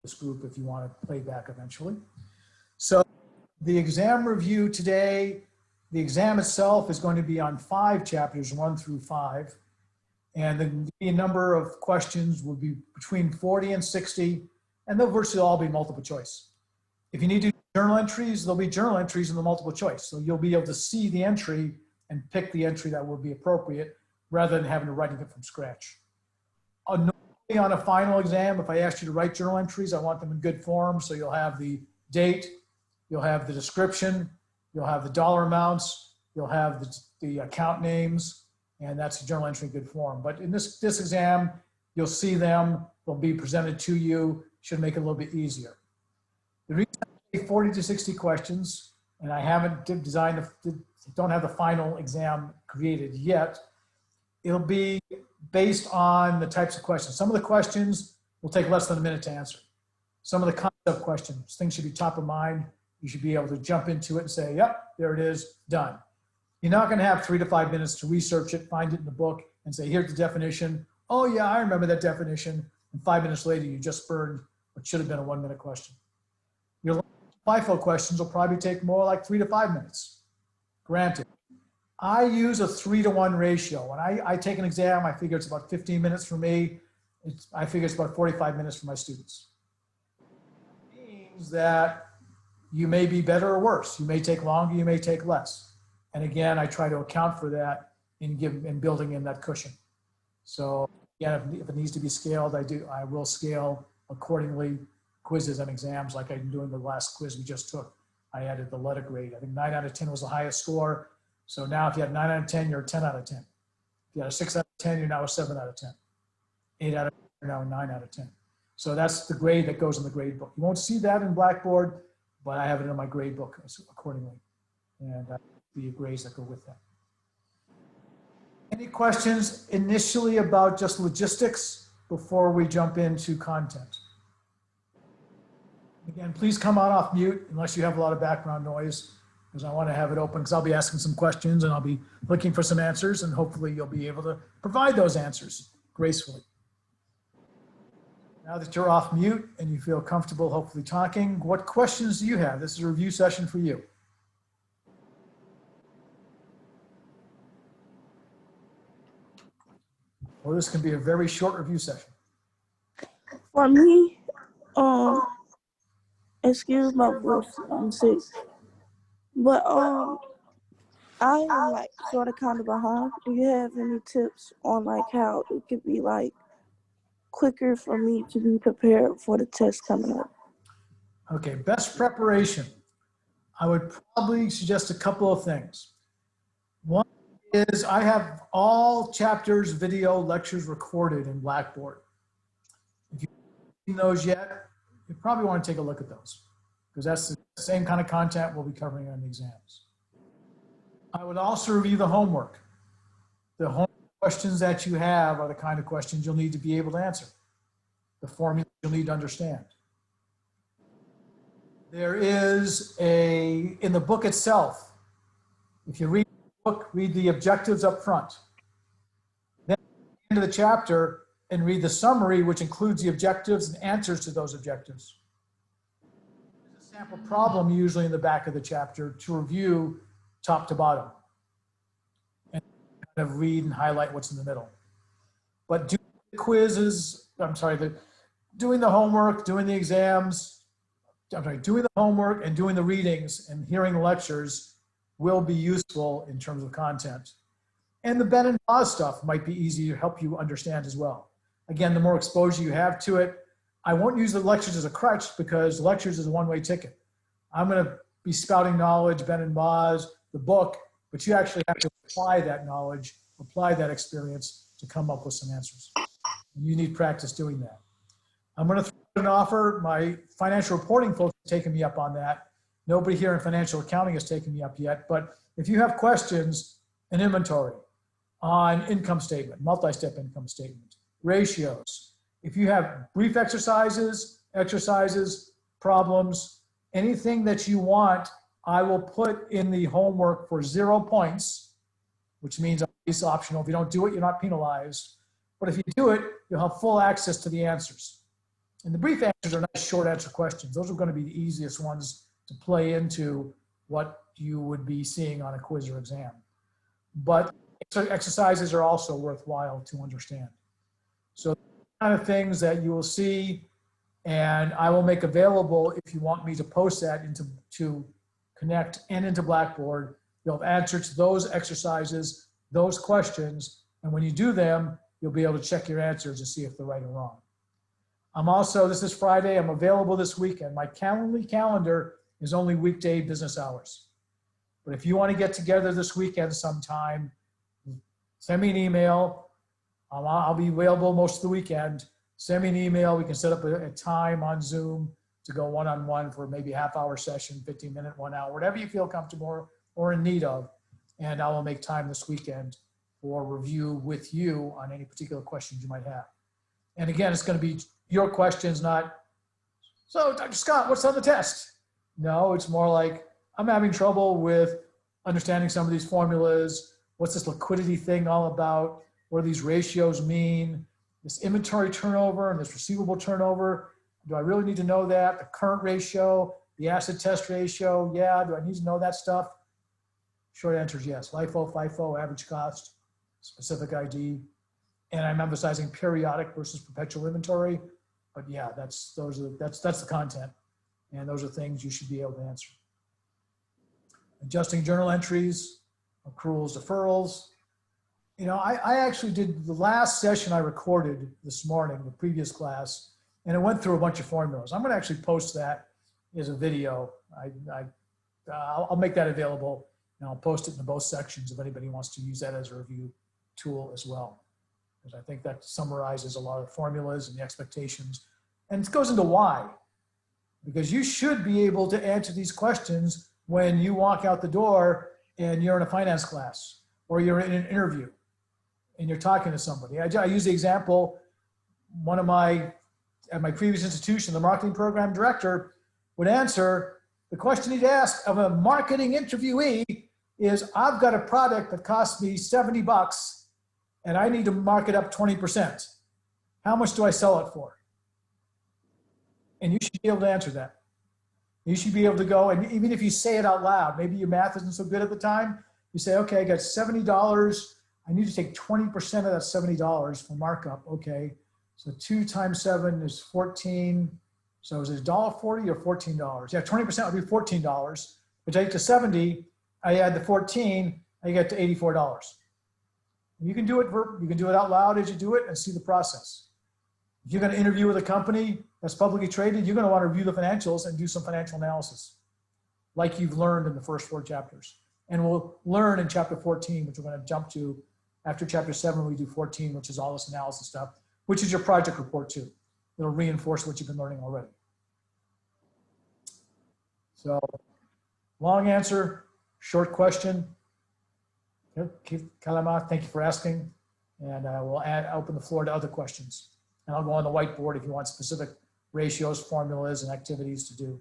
this group if you want to play back eventually. So the exam review today, the exam itself is going to be on 5 chapters, 1 through 5. And the number of questions will be between 40 and 60, and they'll virtually all be multiple choice. If you need to do journal entries, there'll be journal entries in the multiple choice. So you'll be able to see the entry and pick the entry that will be appropriate rather than having to write it from scratch. Normally on a final exam, if I asked you to write journal entries, I want them in good form. So you'll have the date, you'll have the description, you'll have the dollar amounts, you'll have the account names, and that's a journal entry in good form. But in this exam, you'll see them, they'll be presented to you, should make it a little bit easier. The reason I say 40 to 60 questions, and I haven't designed, don't have the final exam created yet, it'll be based on the types of questions. Some of the questions will take less than a minute to answer. Some of the concept questions, things should be top of mind. You should be able to jump into it and say, yep, there it is, done. You're not going to have 3 to 5 minutes to research it, find it in the book, and say, here's the definition. Oh, yeah, I remember that definition. And 5 minutes later, you just burned what should have been a 1-minute question. Your FIFO questions will probably take more like 3 to 5 minutes. Granted, I use a 3-to-1 ratio. When I take an exam, I figure it's about 15 minutes for me. I figure it's about 45 minutes for my students. It means that you may be better or worse. You may take longer, you may take less. And again, I try to account for that in building in that cushion. So again, if it needs to be scaled, I will scale accordingly. Quizzes and exams, like I'm doing the last quiz we just took, I added the letter grade. I think 9 out of 10 was the highest score. So now if you have 9 out of 10, you're a 10 out of 10. If you had a 6 out of 10, you're now a 7 out of 10. 8 out of 10, you're now a 9 out of 10. So that's the grade that goes in the grade book. You won't see that in Blackboard, but I have it in my grade book accordingly. And the grades that go with that. Any questions initially about just logistics before we jump into content? Again, please come on off mute unless you have a lot of background noise, because I want to have it open, because I'll be asking some questions and I'll be looking for some answers, and hopefully you'll be able to provide those answers gracefully. Now that you're off mute and you feel comfortable hopefully talking, what questions do you have? This is a review session for you. Well, this can be a very short review session. For me, excuse my voice, I'm sick. But I am like sort of kind of behind. Do you have any tips on like how it could be like quicker for me to be prepared for the test coming up? Okay, best preparation. I would probably suggest a couple of things. One is I have all chapters, video, lectures recorded in Blackboard. If you haven't seen those yet, you probably want to take a look at those, because that's the same kind of content we'll be covering on the exams. I would also review the homework. The homework questions that you have are the kind of questions you'll need to be able to answer. The formula you'll need to understand. There is in the book itself, if you read the book, read the objectives up front. Then at the end of the chapter and read the summary, which includes the objectives and answers to those objectives. There's a sample problem usually in the back of the chapter to review top to bottom and kind of read and highlight what's in the middle. But doing the quizzes, doing the homework, doing the exams, doing the homework and doing the readings and hearing the lectures will be useful in terms of content. And the Ben and Boz stuff might be easy to help you understand as well. Again, the more exposure you have to it, I won't use the lectures as a crutch, because lectures is a one-way ticket. I'm going to be spouting knowledge, Ben and Boz, the book, but you actually have to apply that knowledge, apply that experience to come up with some answers. And you need practice doing that. I'm going to throw an offer. My financial reporting folks have taken me up on that. Nobody here in financial accounting has taken me up yet, but if you have questions in inventory, on income statement, multi-step income statement, ratios, if you have brief exercises, problems, anything that you want, I will put in the homework for 0 points, which means it's optional. If you don't do it, you're not penalized. But if you do it, you'll have full access to the answers. And the brief answers are nice short answer questions. Those are going to be the easiest ones to play into what you would be seeing on a quiz or exam. But exercises are also worthwhile to understand. So kind of things that you will see, and I will make available if you want me to post that to Connect and into Blackboard. You'll have answers to those exercises, those questions, and when you do them, you'll be able to check your answers to see if they're right or wrong. I'm also, this is Friday, I'm available this weekend. My calendar is only weekday business hours. But if you want to get together this weekend sometime, send me an email. I'll be available most of the weekend. Send me an email. We can set up a time on Zoom to go one-on-one for maybe a half-hour session, 15-minute, 1 hour, whatever you feel comfortable or in need of. And I will make time this weekend for review with you on any particular questions you might have. And again, it's going to be your questions, not, so Dr. Scott, what's on the test? No, it's more like, I'm having trouble with understanding some of these formulas. What's this liquidity thing all about? What do these ratios mean? This inventory turnover and this receivable turnover, do I really need to know that? The current ratio, the acid test ratio, yeah, do I need to know that stuff? Short answer is yes. LIFO, FIFO, average cost, specific ID. And I'm emphasizing periodic versus perpetual inventory. But yeah, that's the content. And those are things you should be able to answer. Adjusting journal entries, accruals, deferrals. You know, I actually did the last session I recorded this morning, the previous class, and it went through a bunch of formulas. I'm going to actually post that as a video. I'll make that available, and I'll post it in both sections if anybody wants to use that as a review tool as well. Because I think that summarizes a lot of formulas and the expectations. And it goes into why. Because you should be able to answer these questions when you walk out the door and you're in a finance class or you're in an interview and you're talking to somebody. I use the example, at my previous institution, the marketing program director would answer, the question he'd ask of a marketing interviewee is, I've got a product that costs me $70 and I need to mark it up 20%. How much do I sell it for? And you should be able to answer that. You should be able to go, and even if you say it out loud, maybe your math isn't so good at the time, you say, okay, I got $70. I need to take 20% of that $70 for markup. Okay, so 2 times 7 is 14. So is it $1.40 or $14? Yeah, 20% would be $14. But take the 70, I add the 14, I get to $84. You can do it out loud as you do it and see the process. If you're going to interview with a company that's publicly traded, you're going to want to review the financials and do some financial analysis, like you've learned in the first 4 chapters. And we'll learn in chapter 14, which we're going to jump to after chapter 7, we do 14, which is all this analysis stuff, which is your project report too. It'll reinforce what you've been learning already. So long answer, short question. Kalama, thank you for asking. And we'll open the floor to other questions. And I'll go on the whiteboard if you want specific ratios, formulas, and activities to do.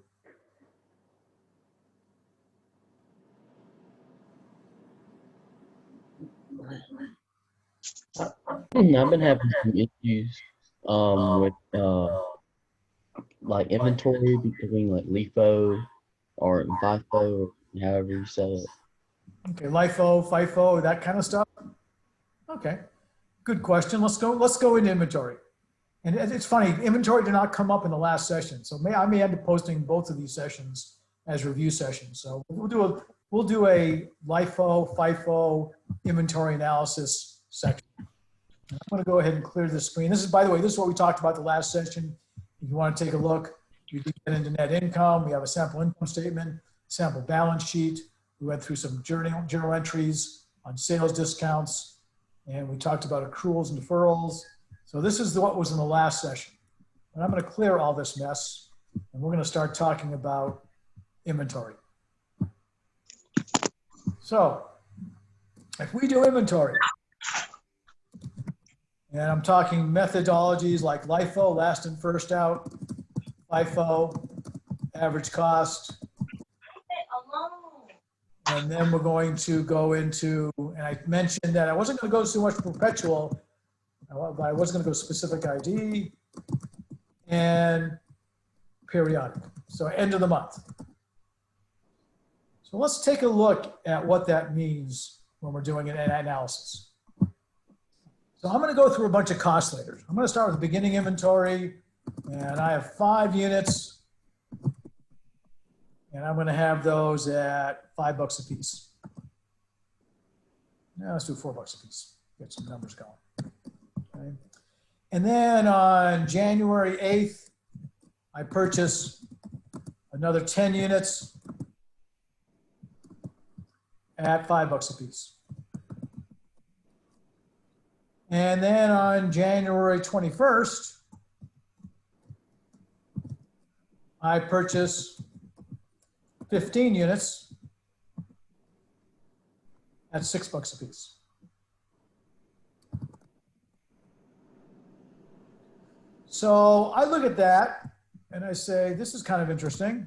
I've been having some issues with like inventory between like LIFO or FIFO, however you say it. Okay, LIFO, FIFO, that kind of stuff. Okay, good question. Let's go into inventory. And it's funny, inventory did not come up in the last session, so I may end up posting both of these sessions as review sessions. So we'll do a LIFO, FIFO inventory analysis section. I'm going to go ahead and clear the screen. This is, by the way, this is what we talked about the last session. If you want to take a look, you can get into net income. We have a sample income statement, sample balance sheet. We went through some journal entries on sales discounts, and we talked about accruals and deferrals. So this is what was in the last session. And I'm going to clear all this mess, and we're going to start talking about inventory. So if we do inventory, and I'm talking methodologies like LIFO, last in, first out, FIFO, average cost. And then we're going to go into, and I mentioned that I wasn't going to go so much perpetual, but I was going to go specific ID. and periodic. So end of the month. So let's take a look at what that means when we're doing an analysis. So I'm going to go through a bunch of cost leaders. I'm going to start with the beginning inventory, and I have 5 units, and I'm going to have those at $5 a piece. Now let's do $4 a piece. Get some numbers going. Okay. And then on January 8th, I purchase another 10 units at $5 a piece. And then on January 21st, I purchase 15 units at $6 a piece. So I look at that and I say, this is kind of interesting.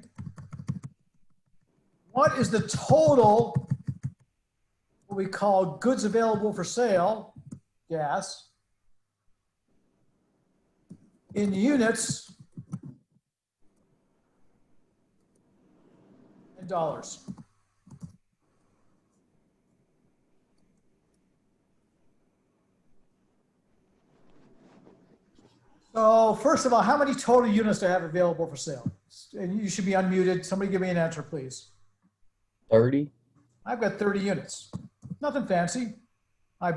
What is the total, what we call goods available for sale, gas, in units and dollars? So first of all, how many total units do I have available for sale? And you should be unmuted. Somebody give me an answer, please. 30? I've got 30 units. Nothing fancy. I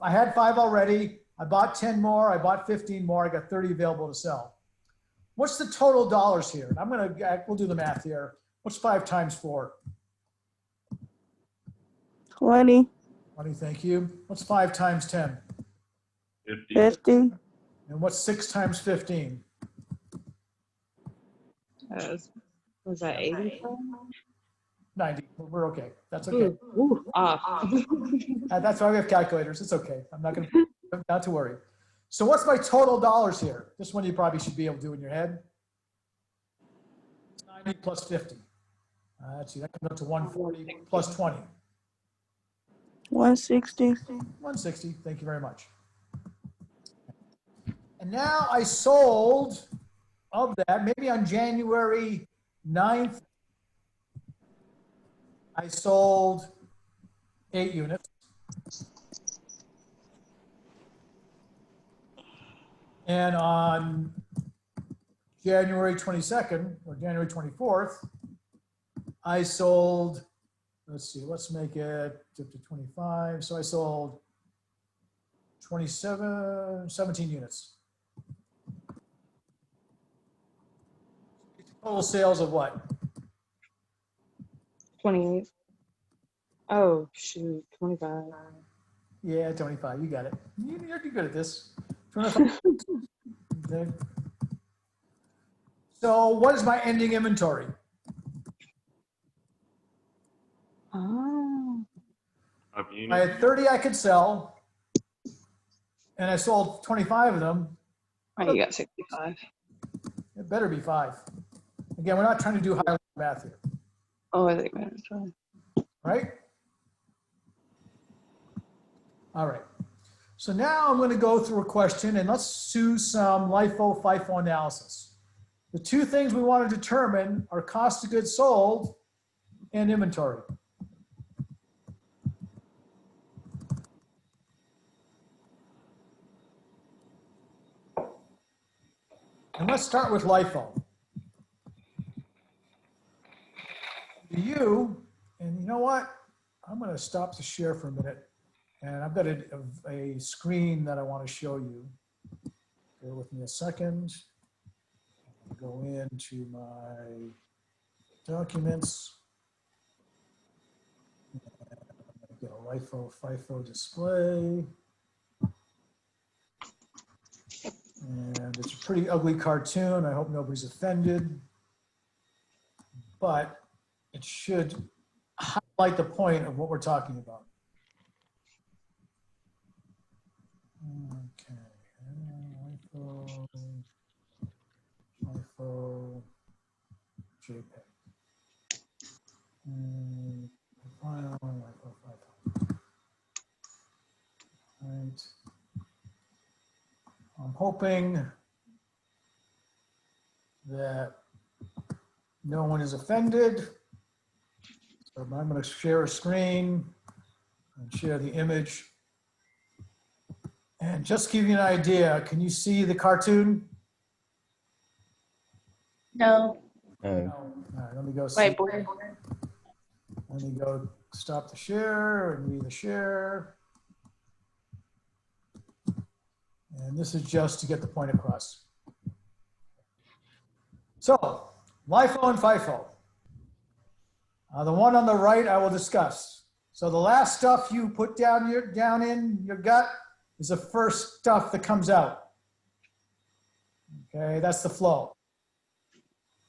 had 5 already. I bought 10 more. I bought 15 more. I got 30 available to sell. What's the total dollars here? We'll do the math here. What's 5 times 4? 20. 20, thank you. What's 5 times 10? 50. And what's 6 times 15? Was that 80? 90. We're okay. That's okay. Ooh, off. That's why we have calculators. It's okay. I'm not going to, not to worry. So what's my total dollars here? This one you probably should be able to do in your head. 90 plus 50. Let's see, that comes up to 140 plus 20. 160. 160. Thank you very much. And now I sold of that, maybe on January 9th, I sold 8 units. And on January 22nd or January 24th, I sold, let's see, let's make it up to 25. So I sold 17 units. Total sales of what? 28. Oh, shoot. 25. Yeah, 25. You got it. You're good at this. 25. Okay. So what is my ending inventory? Oh. I had 30 I could sell, and I sold 25 of them. Oh, you got 65. It better be 5. Again, we're not trying to do high math here, Oh, I think that's fine. right? All right. So now I'm going to go through a question, and let's do some LIFO, FIFO analysis. The 2 things we want to determine are cost of goods sold and inventory. And let's start with LIFO. And you know what? I'm going to stop the share for a minute. And I've got a screen that I want to show you. Bear with me a second. Go into my documents. I'm going to get a LIFO, FIFO display. And it's a pretty ugly cartoon. I hope nobody's offended. But it should highlight the point of what we're talking about. Okay. LIFO, JPEG. File, LIFO, FIFO. Right. I'm hoping that no one is offended. So I'm going to share a screen and share the image. And just to give you an idea, can you see the cartoon? No. Oh, All right, let me go. Right, boy. Let me go stop the share and read the share. And this is just to get the point across. So, LIFO and FIFO. The one on the right I will discuss. So the last stuff you put down in your gut is the first stuff that comes out. Okay, that's the flow.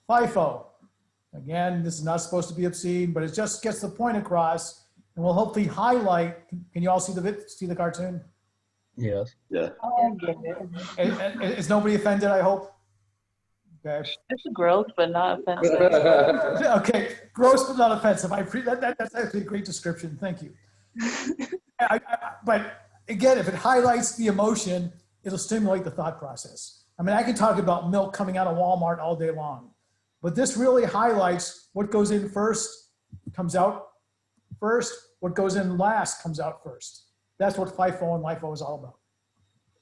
FIFO. Again, this is not supposed to be obscene, but it just gets the point across, and will hopefully highlight. Can you all see the cartoon? yes. I get it. Is nobody offended, I hope? Okay. It's gross, but not offensive. Okay, gross but not offensive. That's actually a great description. Thank you. But again, if it highlights the emotion, it'll stimulate the thought process. I mean, I can talk about milk coming out of Walmart all day long, but this really highlights what goes in first comes out first. What goes in last comes out first. That's what FIFO and LIFO is all about.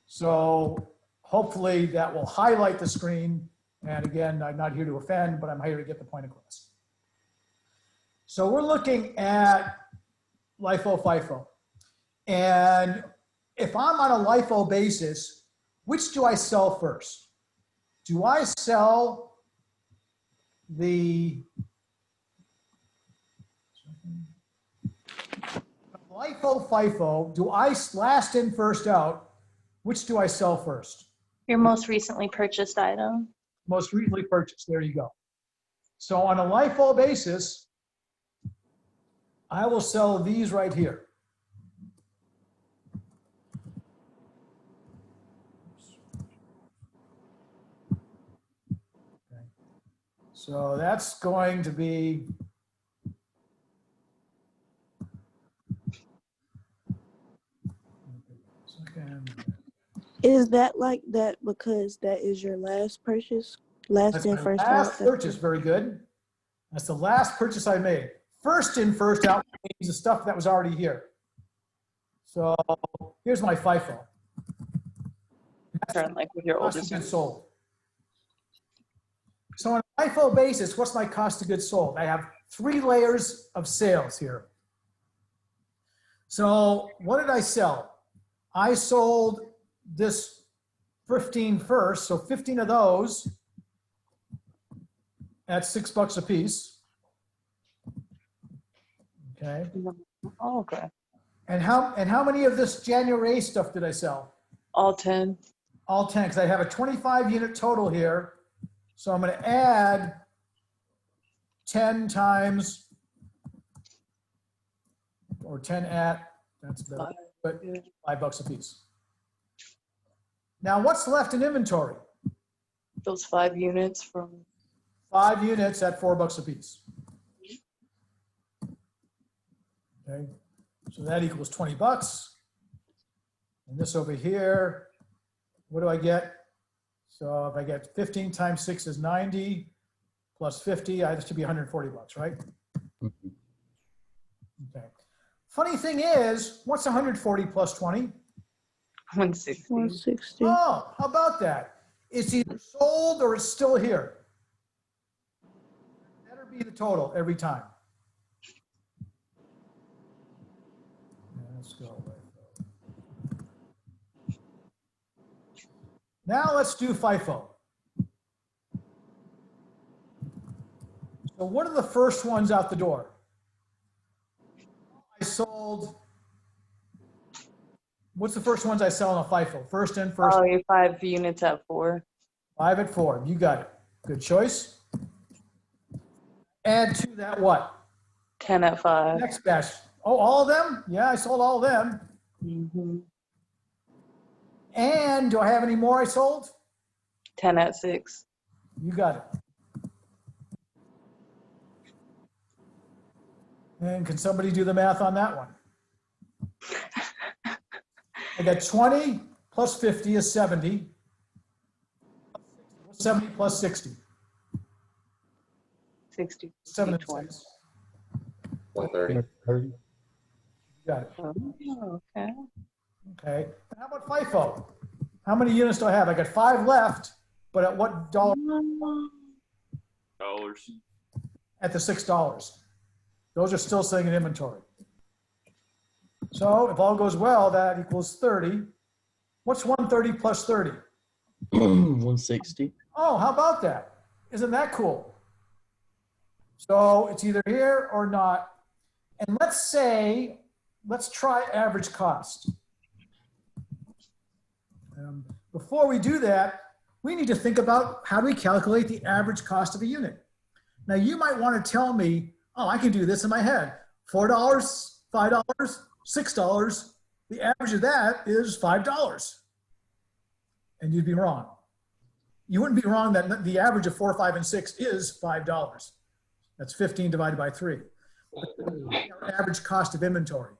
So hopefully that will highlight the screen. And again, I'm not here to offend, but I'm here to get the point across. So we're looking at LIFO, FIFO. And if I'm on a LIFO basis, which do I sell first? Do I sell the LIFO, FIFO? Do I last in, first out? Which do I sell first? Your most recently purchased item. Most recently purchased. There you go. So on a LIFO basis, I will sell these right here. Okay. So that's going to be Is that like that because that is your last purchase? Last that's in, my first last out? purchase. Very good. That's the last purchase I made. First in, first out means the stuff that was already here. So here's my FIFO. Turn like with your Cost oldest of one. goods sold. So on a FIFO basis, what's my cost of goods sold? I have 3 layers of sales here. So what did I sell? I sold this 15 first, so 15 of those at $6 a piece. Okay. Oh, okay. And how many of this January stuff did I sell? All 10. All 10, because I have a 25 unit total here. So I'm going to add 10 times, or 10 at, that's better, but $5 a piece. Now what's left in inventory? Those 5 units from. 5 units at $4 a piece. Okay, so that equals 20 bucks. And this over here, what do I get? So if I get 15 times 6 is 90, plus 50, that should be 140 bucks, right? Mhm. Okay. Funny thing is, what's 140 plus 20? 160. 160. Oh, how about that? It's either sold or it's still here. Better be the total every time. Let's go. Now let's do FIFO. So what are the first ones out the door? I sold, what's the first ones I sell on a FIFO? First in, first. Oh, your 5 units at 4. 5 at 4, you got it. Good choice. Add to that what? 10 at 5. Next batch. Oh, all of them? Yeah, I sold all of them. Mm-hmm. And do I have any more I sold? 10 at 6. You got it. And can somebody do the math on that one? I got 20 plus 50 is 70. 70 plus 60. 60. 7 and 20. 6. 130. 30. You got it. Oh, okay. Okay. How about FIFO? How many units do I have? I got 5 left, but at what dollar? Dollars. At the $6. Those are still sitting in inventory. So if all goes well, that equals 30. What's 130 plus 30? 160. Oh, how about that? Isn't that cool? So it's either here or not. And let's try average cost. Before we do that, we need to think about how do we calculate the average cost of a unit. Now you might want to tell me, oh, I can do this in my head. $4, $5, $6. The average of that is $5. And you'd be wrong. You wouldn't be wrong that the average of 4, 5, and 6 is $5. That's 15 divided by 3. Our average cost of inventory.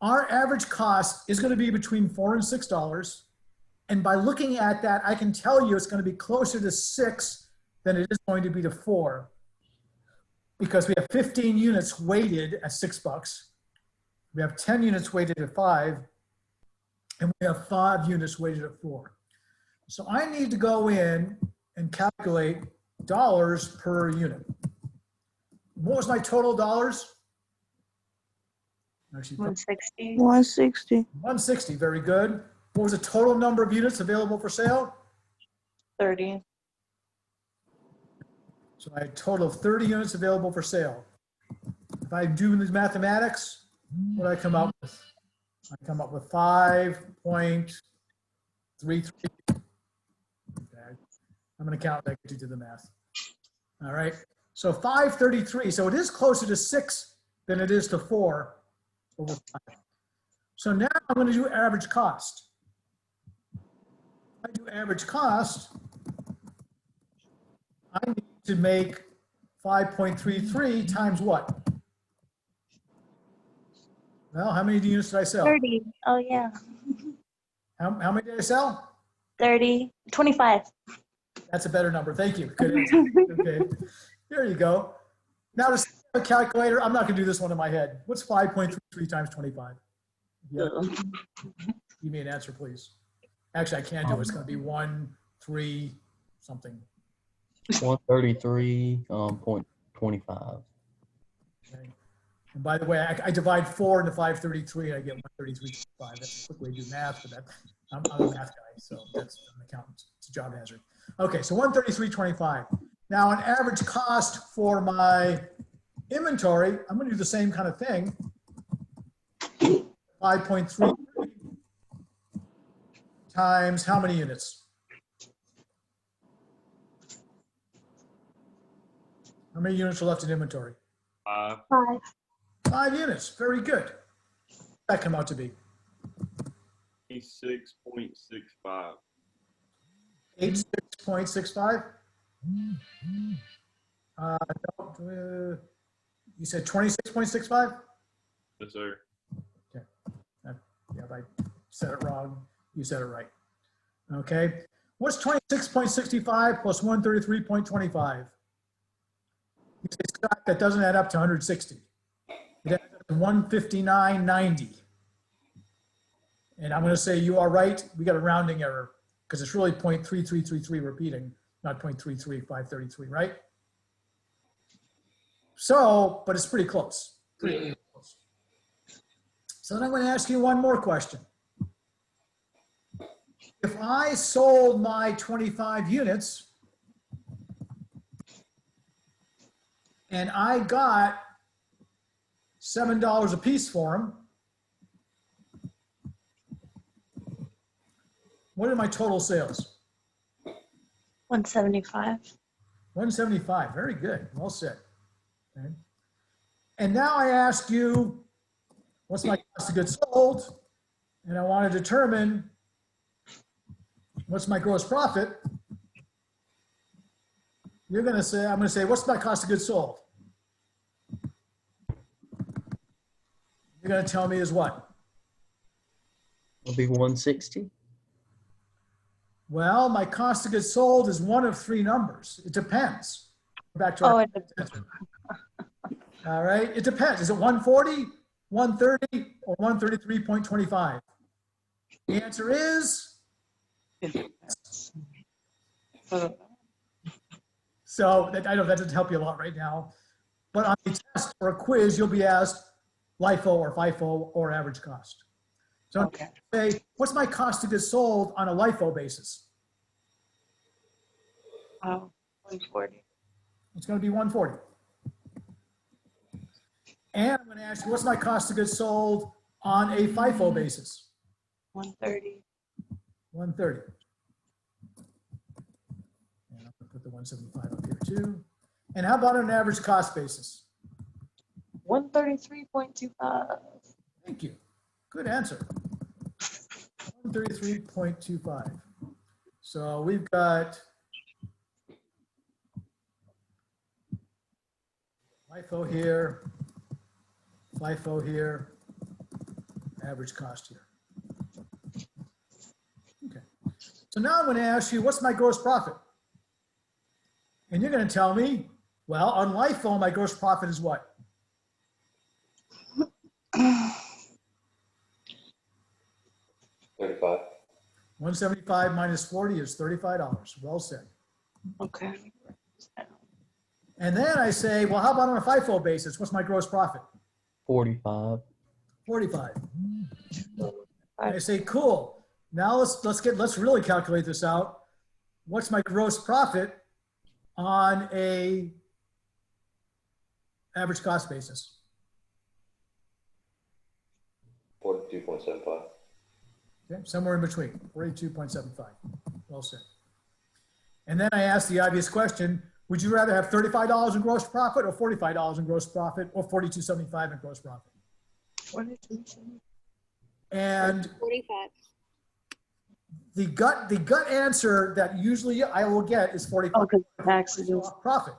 Our average cost is going to be between $4 and $6. And by looking at that, I can tell you it's going to be closer to 6 than it is going to be to 4. Because we have 15 units weighted at $6. We have 10 units weighted at 5. And we have 5 units weighted at 4. So I need to go in and calculate dollars per unit. What was my total dollars? Actually, 160. 160. 160, very good. What was the total number of units available for sale? 30. So I had a total of 30 units available for sale. If I do these mathematics, what do I come up with? I come up with 5.33. Okay. I'm going to count like to do the math. All right. So 533. So it is closer to 6 than it is to 4 over 5. So now I'm going to do average cost. If I do average cost, I need to make 5.33 times what? Well, how many units did I sell? 30. Oh, yeah. How many did I sell? 30. 25. That's a better number. Thank you. Good answer. Okay. There you go. Now to a calculator, I'm not going to do this one in my head. What's 5.33 times 25? Yeah. Give me an answer, please. Actually, I can't do it. It's going to be 1, 3, something. 133.25. Okay. And by the way, I divide 4 into 533 and I get 133.5. That's a quick way to do math, but that, I'm a math guy, so that's an accountant. It's a job hazard. Okay, so 133.25. Now, an average cost for my inventory, I'm going to do the same kind of thing. 5.3 times how many units? How many units are left in inventory? 5. 5. 5 units. Very good. That come out to be 86.65. 86.65. No, you said 26.65? Yes, sir. Yeah, if I said it wrong, you said it right. Okay. What's 26.65 plus 133.25? You say, Scott, that doesn't add up to 160. It adds up to 159.90. And I'm going to say you are right. We got a rounding error because it's really 0.3333 repeating, not 0.33533, right? So, but it's pretty close. Pretty close. So then I'm going to ask you one more question. If I sold my 25 units and I got $7 a piece for them, what are my total sales? 175. 175. Very good. Well said. Okay. And now I ask you, what's my cost of goods sold? And I want to determine what's my gross profit. You're going to say, I'm going to say, what's my cost of goods sold? You're going to tell me is what? It'll be 160. Well, my cost of goods sold is one of 3 numbers. It depends. Back to Oh, our it, all right. It depends. Is it 140, 130, or 133.25? The answer is, so that, I know that doesn't help you a lot right now, but on the test or a quiz, you'll be asked LIFO or FIFO or average cost. So Okay. say, what's my cost of goods sold on a LIFO basis? Oh, 140. It's going to be 140. And I'm going to ask you, what's my cost of goods sold on a FIFO basis? 130. 130. And I'm going to put the 175 up here too. And how about an average cost basis? 133.25. Thank you. Good answer. 133.25. So we've got LIFO here, FIFO here, average cost here. Okay. So now I'm going to ask you, what's my gross profit? And you're going to tell me, well, on LIFO, my gross profit is what? 35. 175 minus 40 is $35. Well said. okay. And then I say, well, how about on a FIFO basis? What's my gross profit? 45. 45. And I say, cool. Now let's really calculate this out. What's my gross profit on a average cost basis? 42.75. Okay, somewhere in between, 42.75. Well said. And then I ask the obvious question, would you rather have $35 in gross profit or $45 in gross profit or $42.75 in gross profit? What did you say? And 45. the gut answer that usually I will get is 45 Oh, because taxes. profit.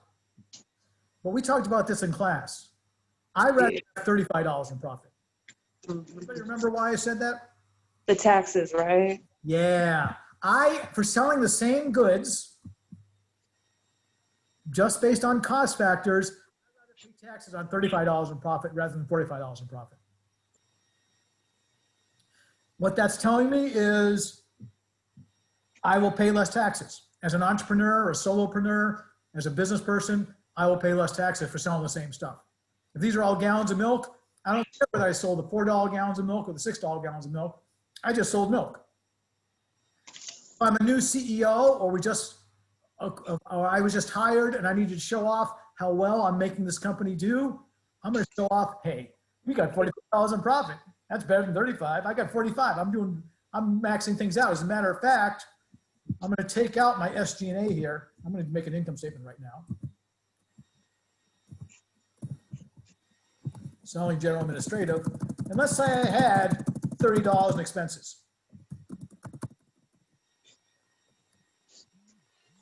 But we talked about this in class. I rather have $35 in profit. Anybody remember why I said that? The taxes, right? Yeah, for selling the same goods, just based on cost factors, I'd rather pay taxes on $35 in profit rather than $45 in profit. What that's telling me is I will pay less taxes. As an entrepreneur or a solopreneur, as a business person, I will pay less taxes for selling the same stuff. If these are all gallons of milk, I don't care whether I sold the $4 gallons of milk or the $6 gallons of milk. I just sold milk. If I'm a new CEO or I was just hired and I needed to show off how well I'm making this company do, I'm going to show off, hey, we got $45 in profit. That's better than 35. I got 45. I'm maxing things out. As a matter of fact, I'm going to take out my SG&A here. I'm going to make an income statement right now. Selling general administrative. And let's say I had $30 in expenses.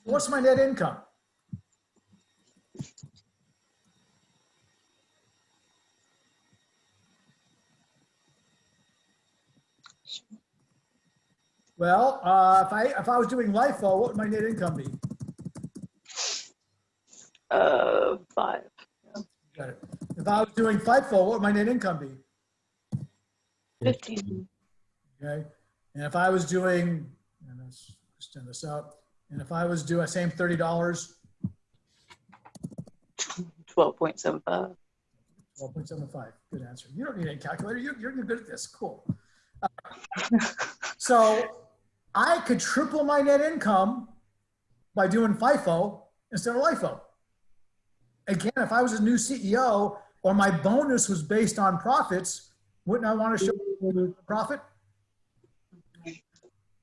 What's my net income? Well, if I was doing LIFO, what would my net income be? 5. Got it. If I was doing FIFO, what would my net income be? 15. Okay. And if I was doing, and let's extend this out. And if I was doing same $30, 12.75. 12.75. Good answer. You don't need a calculator. You're good at this. Cool. So I could triple my net income by doing FIFO instead of LIFO. Again, if I was a new CEO or my bonus was based on profits, wouldn't I want to show profit?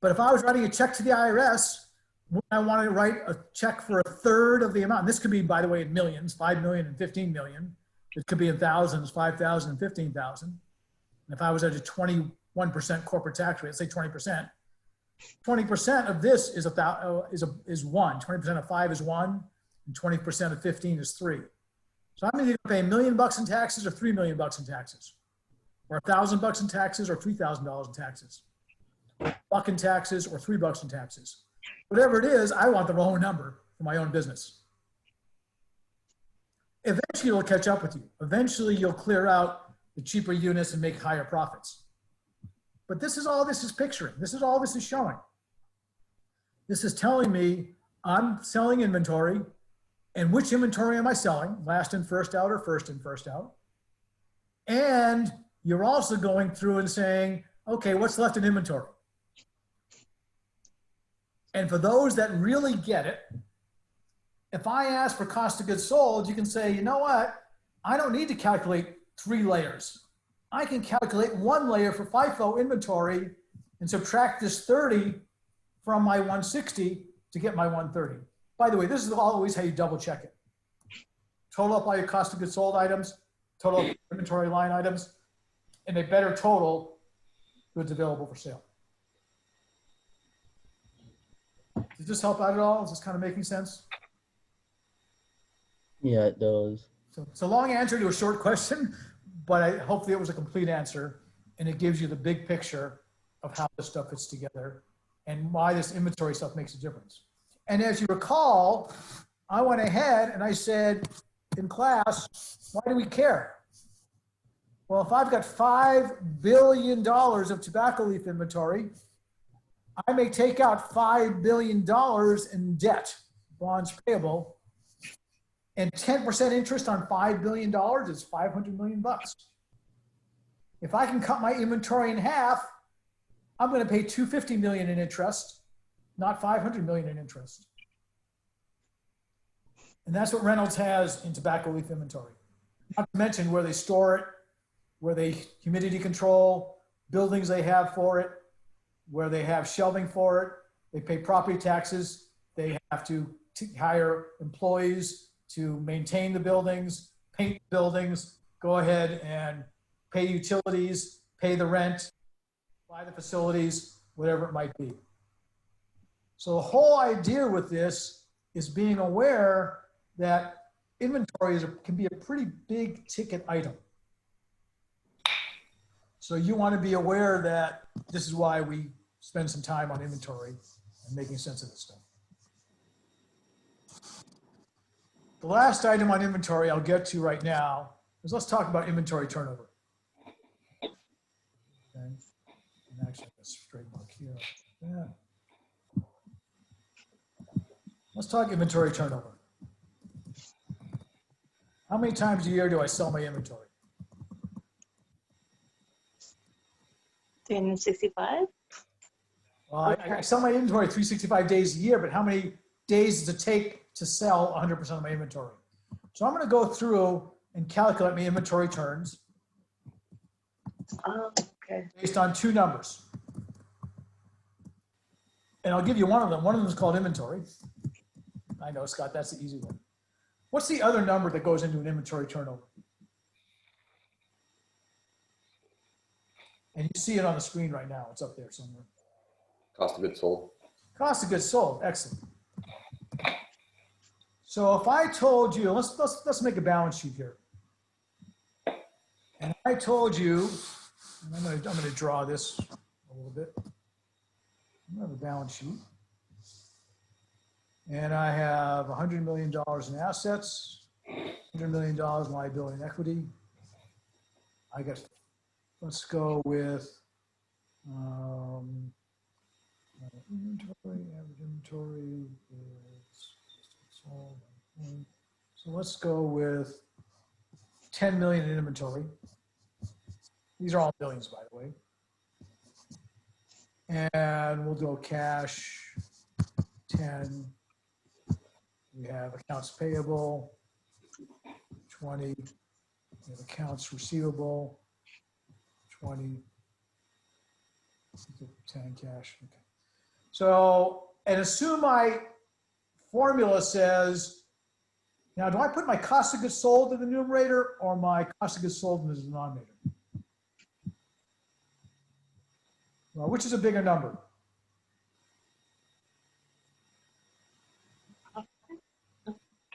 But if I was writing a check to the IRS, wouldn't I want to write a check for a third of the amount? And this could be, by the way, in millions, 5 million and 15 million. It could be in thousands, 5,000 and 15,000. And if I was at a 21% corporate tax rate, let's say 20%, 20% of this is one. 20% of 5 is 1, and 20% of 15 is 3. So I'm either going to pay $1 million in taxes or $3 million in taxes, or $1,000 in taxes or $3,000 in taxes, $1 in taxes or $3 in taxes. Whatever it is, I want the wrong number for my own business. Eventually it'll catch up with you. Eventually you'll clear out the cheaper units and make higher profits. But this is all this is picturing. This is all this is showing. This is telling me I'm selling inventory, and which inventory am I selling? Last in, first out, or first in, first out? And you're also going through and saying, okay, what's left in inventory? And for those that really get it, if I ask for cost of goods sold, you can say, you know what? I don't need to calculate 3 layers. I can calculate 1 layer for FIFO inventory and subtract this 30 from my 160 to get my 130. By the way, this is always how you double check it. Total up all your cost of goods sold items, total up your inventory line items, and a better total goods available for sale. Does this help out at all? Is this kind of making sense? Yeah, it does. So it's a long answer to a short question, but hopefully it was a complete answer, and it gives you the big picture of how this stuff fits together and why this inventory stuff makes a difference. And as you recall, I went ahead and I said in class, why do we care? Well, if I've got $5 billion of tobacco leaf inventory, I may take out $5 billion in debt, bonds payable, and 10% interest on $5 billion is $500 million bucks. If I can cut my inventory in half, I'm going to pay $250 million in interest, not $500 million in interest. And that's what Reynolds has in tobacco leaf inventory. Not to mention where they store it, where they humidity control, buildings they have for it, where they have shelving for it. They pay property taxes. They have to hire employees to maintain the buildings, paint the buildings, go ahead and pay utilities, pay the rent, buy the facilities, whatever it might be. So the whole idea with this is being aware that inventory can be a pretty big ticket item. So you want to be aware that this is why we spend some time on inventory and making sense of this stuff. The last item on inventory I'll get to right now is let's talk about inventory turnover. Okay. And actually, let's straight mark here. Yeah. Let's talk inventory turnover. How many times a year do I sell my inventory? 365? Well, I sell my inventory 365 days a year, but how many days does it take to sell 100% of my inventory? So I'm going to go through and calculate my inventory turns Oh, okay. based on 2 numbers. And I'll give you one of them. One of them is called inventory. I know, Scott, that's the easy one. What's the other number that goes into an inventory turnover? And you see it on the screen right now. It's up there somewhere. Cost of goods sold. Cost of goods sold. Excellent. So if I told you, let's make a balance sheet here. And I told you, and I'm going to draw this a little bit. I'm going to have a balance sheet. And I have $100 million in assets, $100 million in liability and equity. I guess, let's go with inventory, average inventory is sold. So let's go with 10 million in inventory. These are all billions, by the way. And we'll go cash 10. We have accounts payable 20. We have accounts receivable 20. 10 cash. Okay. So, and assume my formula says, now do I put my cost of goods sold in the numerator or my cost of goods sold in the denominator? Well, which is a bigger number?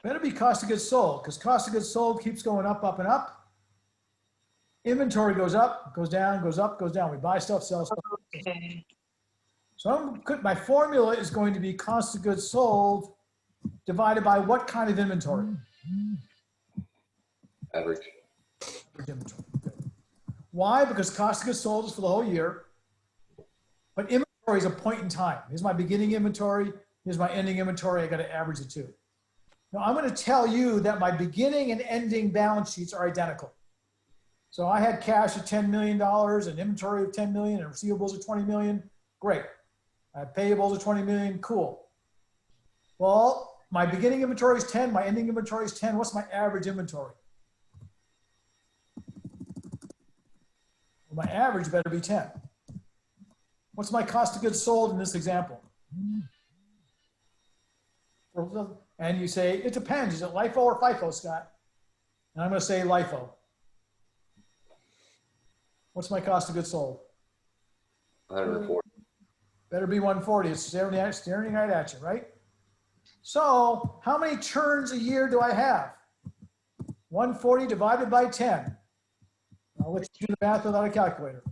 Better be cost of goods sold, because cost of goods sold keeps going up, up, and up. Inventory goes up, goes down, goes up, goes down. We buy stuff, sell stuff. Okay. So my formula is going to be cost of goods sold divided by what kind of inventory? Average. Average inventory. Good. Why? Because cost of goods sold is for the whole year. But inventory is a point in time. Here's my beginning inventory. Here's my ending inventory. I got to average the two. Now I'm going to tell you that my beginning and ending balance sheets are identical. So I had cash of $10 million, an inventory of 10 million, and receivables of 20 million. Great. I have payables of 20 million. Cool. Well, my beginning inventory is 10. My ending inventory is 10. What's my average inventory? Well, my average better be 10. What's my cost of goods sold in this example? And you say, it depends. Is it LIFO or FIFO, Scott? And I'm going to say LIFO. What's my cost of goods sold? 140. Better be 140. It's staring right at you, right? So how many turns a year do I have? 140 divided by 10. I'll let you do the math without a calculator.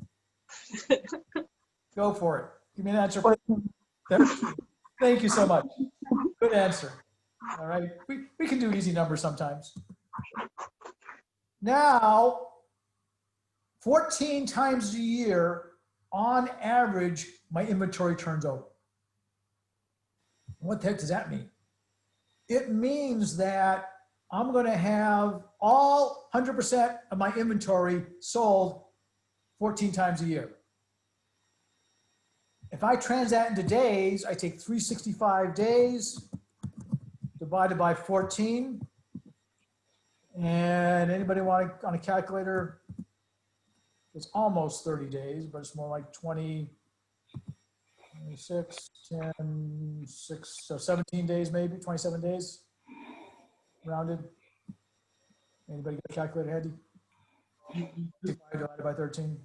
Go for it. Give me an answer. 13. Thank you so much. Good answer. All right. We can do easy numbers sometimes. Now, 14 times a year, on average, my inventory turns over. What the heck does that mean? It means that I'm going to have all 100% of my inventory sold 14 times a year. If I transact into days, I take 365 days divided by 14. And anybody want to, on a calculator, it's almost 30 days, but it's more like 20, 26, 10, 6, so 17 days maybe, 27 days, rounded. Anybody got a calculator handy? Divided by 13.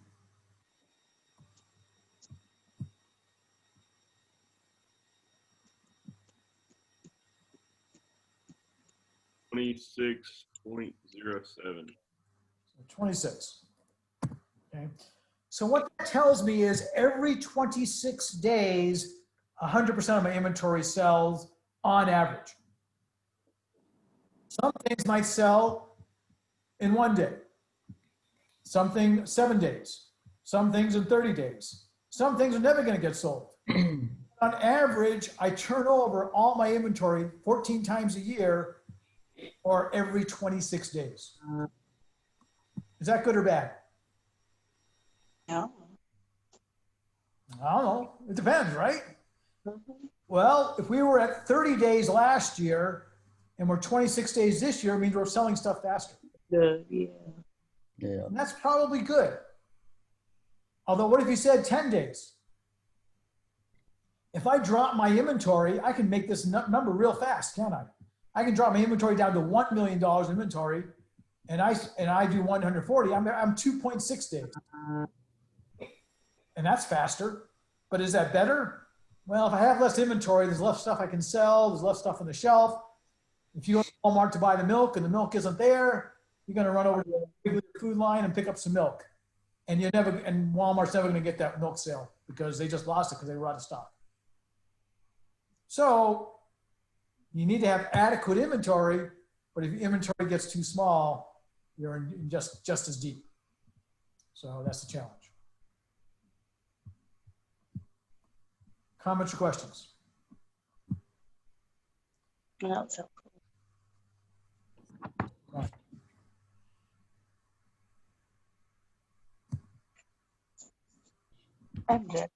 26.07. 26. Okay. So what that tells me is every 26 days, 100% of my inventory sells on average. Some things might sell in 1 day. Something 7 days. Some things in 30 days. Some things are never going to get sold. On average, I turn over all my inventory 14 times a year or every 26 days. Is that good or bad? No. I don't know. It depends, right? Mhm. Well, if we were at 30 days last year and we're 26 days this year, it means we're selling stuff faster. Good, yeah. Yeah. And that's probably good. Although, what if you said 10 days? If I drop my inventory, I can make this number real fast, can't I? I can drop my inventory down to $1 million inventory, and I do 140. I'm 2.6 days. And that's faster. But is that better? Well, if I have less inventory, there's less stuff I can sell. There's less stuff on the shelf. If you go to Walmart to buy the milk and the milk isn't there, you're going to run over to the regular food line and pick up some milk. And Walmart's never going to get that milk sale because they just lost it because they were out of stock. So you need to have adequate inventory, but if your inventory gets too small, you're in just as deep. So that's the challenge. Comments or questions? No, that's helpful. I'm good.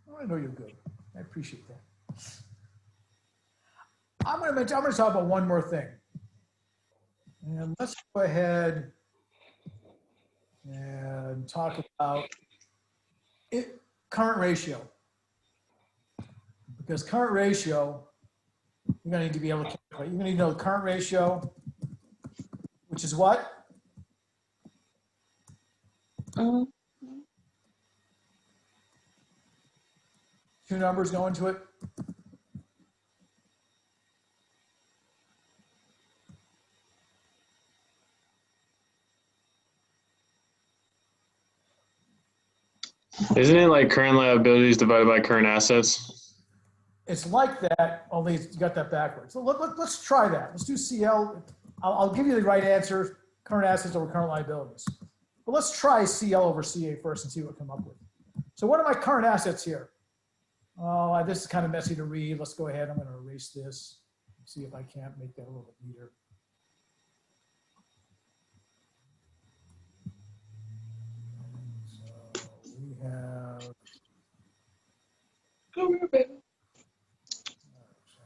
Oh, I know you're good. I appreciate that. I'm going to talk about one more thing. And let's go ahead and talk about current ratio. Because current ratio, you're going to need to be able to calculate. You're going to need to know the current ratio, which is what? Mhm. Two numbers go into it. Isn't it like current liabilities divided by current assets? It's like that, only you got that backwards. So let's try that. Let's do CL. I'll give you the right answer, current assets over current liabilities. But let's try CL over CA first and see what we come up with. So what are my current assets here? Oh, this is kind of messy to read. Let's go ahead. I'm going to erase this. See if I can't make that a little bit neater. So we have. Come here, baby.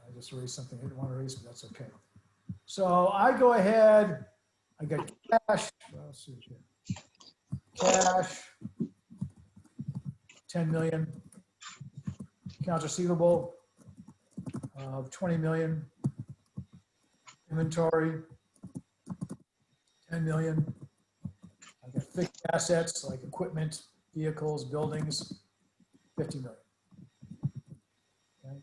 I just erased something I didn't want to erase, but that's okay. So I go ahead. I got cash. Let's see here. Cash. 10 million. Accounts receivable of 20 million. Inventory, 10 million. I've got fixed assets like equipment, vehicles, buildings, 50 million. Okay.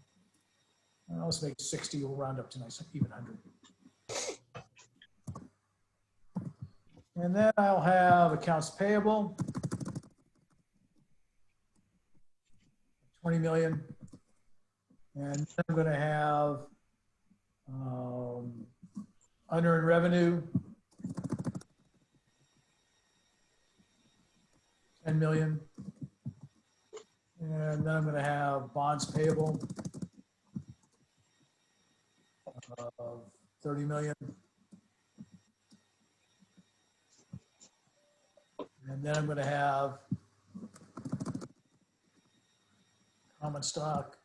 Let's make 60, we'll round up to nice even 100. And then I'll have accounts payable, 20 million. And then I'm going to have unearned revenue, 10 million. And then I'm going to have bonds payable of 30 million. And then I'm going to have common stock,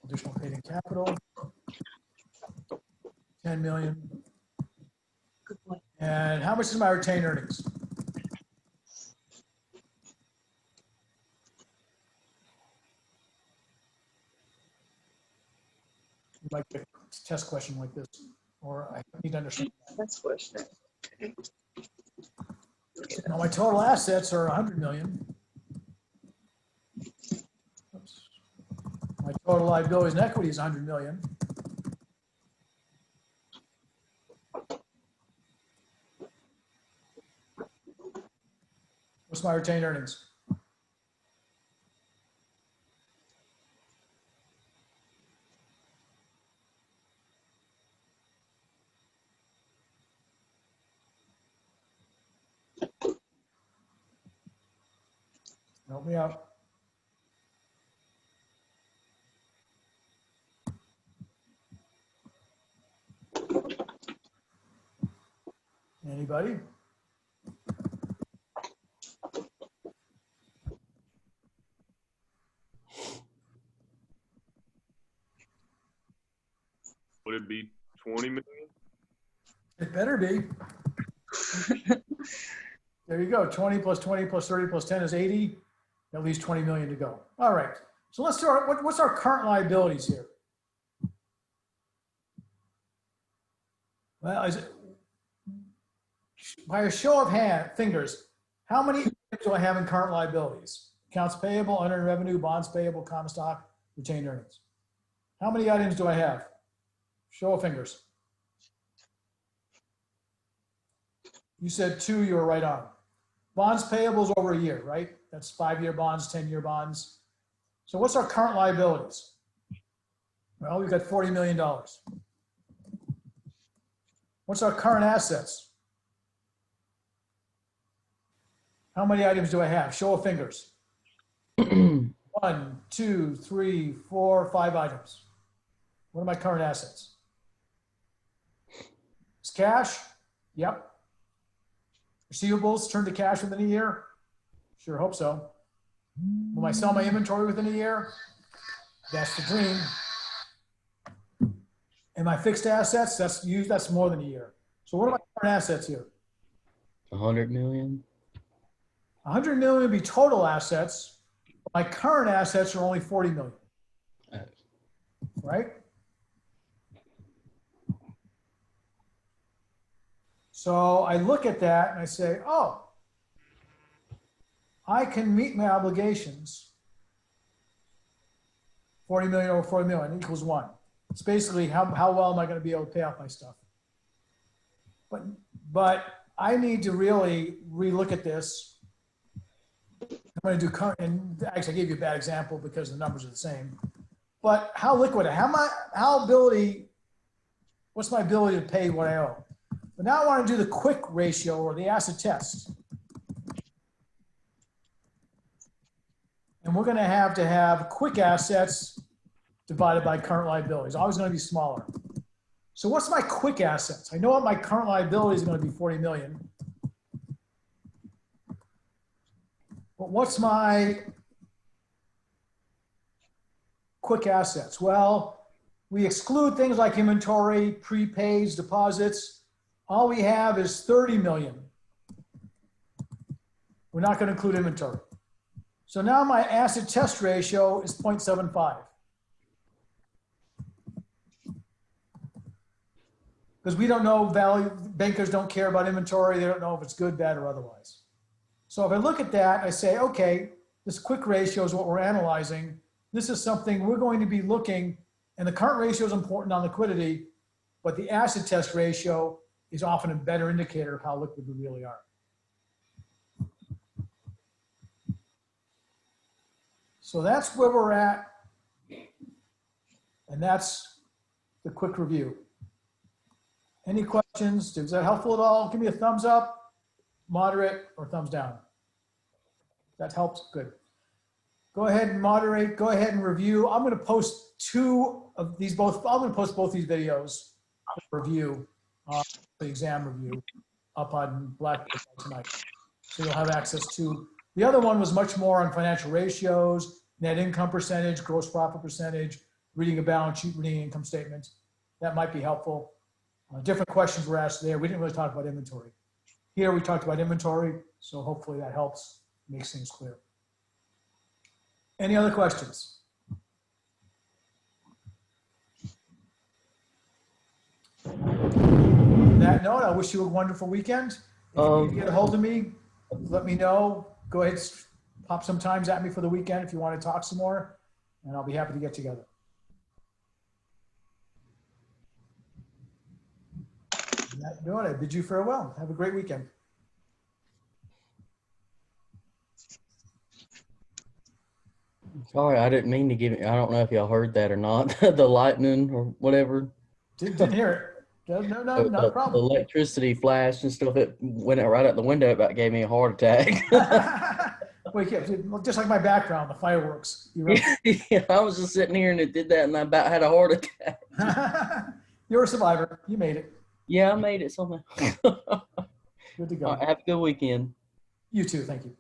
additional paid in capital, 10 million. Good boy. And how much is my retained earnings? You might get a test question like this, or I need to understand. That's question. Now, my total assets are 100 million. Oops. My total liabilities and equity is 100 million. What's my retained earnings? Help me out. Anybody? Would it be 20 million? It better be. There you go. 20 plus 20 plus 30 plus 10 is 80. At least 20 million to go. All right. So let's start. What's our current liabilities here? Well, by a show of fingers, how many items do I have in current liabilities? Accounts payable, unearned revenue, bonds payable, common stock, retained earnings. How many items do I have? Show of fingers. You said 2, you were right on. Bonds payable is over a year, right? That's 5-year bonds, 10-year bonds. So what's our current liabilities? Well, we've got $40 million. What's our current assets? How many items do I have? Show of fingers. 1, 2, 3, 4, 5 items. What are my current assets? It's cash? Yep. Receivables turn to cash within a year? Sure hope so. Will I sell my inventory within a year? That's the dream. And my fixed assets, that's more than a year. So what are my current assets here? 100 million. 100 million would be total assets. My current assets are only 40 million. Right? So I look at that and I say, oh, I can meet my obligations. 40 million over 40 million equals 1. It's basically how well am I going to be able to pay off my stuff. But I need to really relook at this. I'm going to do current, and actually I gave you a bad example because the numbers are the same. But how liquid, what's my ability to pay what I owe? But now I want to do the quick ratio or the acid test. And we're going to have quick assets divided by current liabilities. Always going to be smaller. So what's my quick assets? I know what my current liabilities are going to be 40 million. But what's my quick assets? Well, we exclude things like inventory, prepaids, deposits. All we have is 30 million. We're not going to include inventory. So now my acid test ratio is 0.75. Because we don't know value, bankers don't care about inventory. They don't know if it's good, bad, or otherwise. So if I look at that, I say, okay, this quick ratio is what we're analyzing. This is something we're going to be looking, and the current ratio is important on liquidity, but the acid test ratio is often a better indicator of how liquid we really are. So that's where we're at, and that's the quick review. Any questions? Is that helpful at all? Give me a thumbs up, moderate, or thumbs down. That helps, good. Go ahead and moderate, go ahead and review. I'm gonna post I'm gonna post both these videos for review, the exam review, up on Blackboard tonight. So you'll have access to, the other one was much more on financial ratios, net income percentage, gross profit percentage, reading a balance sheet, reading an income statement. That might be helpful. Different questions were asked there. We didn't really talk about inventory. Here we talked about inventory, so hopefully that helps, makes things clear. Any other questions? On that note, I wish you a wonderful weekend. If you get a hold of me, let me know. Go ahead, pop some times at me for the weekend if you want to talk some more, and I'll be happy to get together. On that note, I bid you farewell. Have a great weekend. Sorry, I didn't mean to give it. I don't know if y'all heard that or not. The lightning or whatever. Didn't hear it. No, not a The problem. electricity flashed and stuff. It went right out the window. It about gave me a heart attack. Well, yeah, just like my background, the fireworks. You're right. Yeah, I was just sitting here and it did that, and I about had a heart attack. You're a survivor. You made it. Yeah, I made it somehow. Good to go. All right, have a good weekend. You too. Thank you.